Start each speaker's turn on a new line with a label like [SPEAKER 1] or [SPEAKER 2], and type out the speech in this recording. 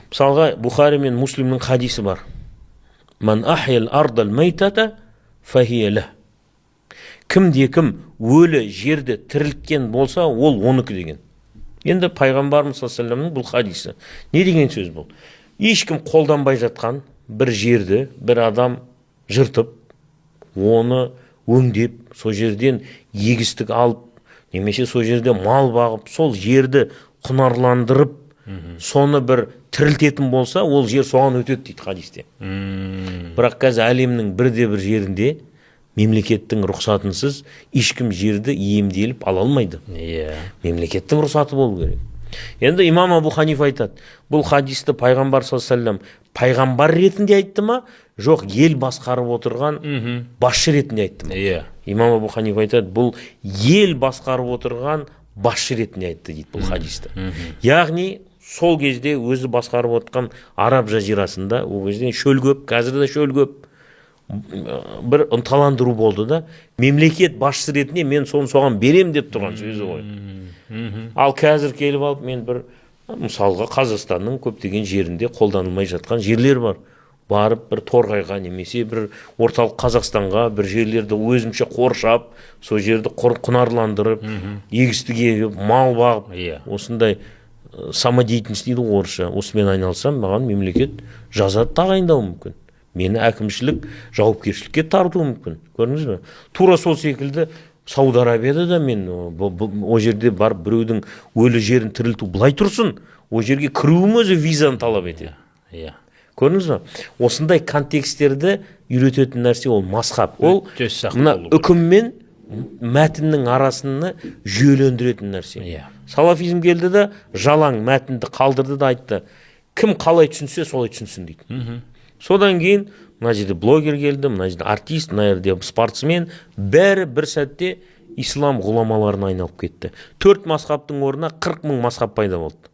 [SPEAKER 1] Мысалға Бухари мен Муслимнің хадисі бар. Ман ахял ардал майтата фахия. Кімде-кім өлі жерді тірілткен болса, ол оныкі деген. Енді пайғамбарымыз саллаллаху алейхи вассаламның бұл хадисі. Не деген сөз бұл? Ешкім қолданбай жатқан бір жерді бір адам жыртып, оны өңдеп, сол жерден егістік алып, немесе сол жерде мал бағып, сол жерді құнарландырып, соны бір тірілтетін болса, ол жер соған өтеді дейді хадисте. Бірақ қазір әлемнің бірде-бір жерінде мемлекеттің рұқсатынсыз ешкім жерді иемделіп ала алмайды. Мемлекеттің рұқсаты болу керек. Енді имам Абу Ханифа айтады, бұл хадисті пайғамбар саллаллаху алейхи вассалам пайғамбар ретінде айтты ма, жоқ ел басқарып отырған басшы ретінде айтты ма? Имам Абу Ханифа айтады, бұл ел басқарып отырған басшы ретінде айтты дейді бұл хадисті. Яғни сол кезде өзі басқарып отырған араб жазирасында, ол кезде шөл көп, қазір де шөл көп, бір ынталандыру болды да, мемлекет басшысы ретінде мен соған берем деп тұрған сөзі ғой. Ал қазір келіп алып, мен бір мысалға Қазақстанның көптеген жерінде қолданылмай жатқан жерлер бар. Барып бір Торғайға немесе бір орталық Қазақстанға бір жерлерді өзімше қоршап, сол жерді құнарландырып, егістік егіп, мал бағып, осындай самодеятельность дейді орысша, осымен айналсам, маған мемлекет жаза тағайындауы мүмкін. Мені әкімшілік жауапкершілікке тартуы мүмкін. Көрдіңіз бе? Тура сол секілді Сауд Арабияда да мен о жерде барып біреудің өлі жерін тірілту былай тұрсын, о жерге кіруім өзі визаны талап етеді. Көрдіңіз бе? Осындай контекстерді үйрететін нәрсе ол мазхаб. Ол мына үкім мен мәтіннің арасыны жүйелендіретін нәрсе. Салафизм келді де жалаң мәтінді қалдырды да айтты. Кім қалай түсінсе, солай түсінсін дейді. Содан кейін мына жерде блогер келді, мына жерде артист, мына жерде спортсмен, бәрі бір сәтте ислам ғұламаларына айналып кетті. 4 мазхабтың орнына 40 мың мазхаб пайда болды.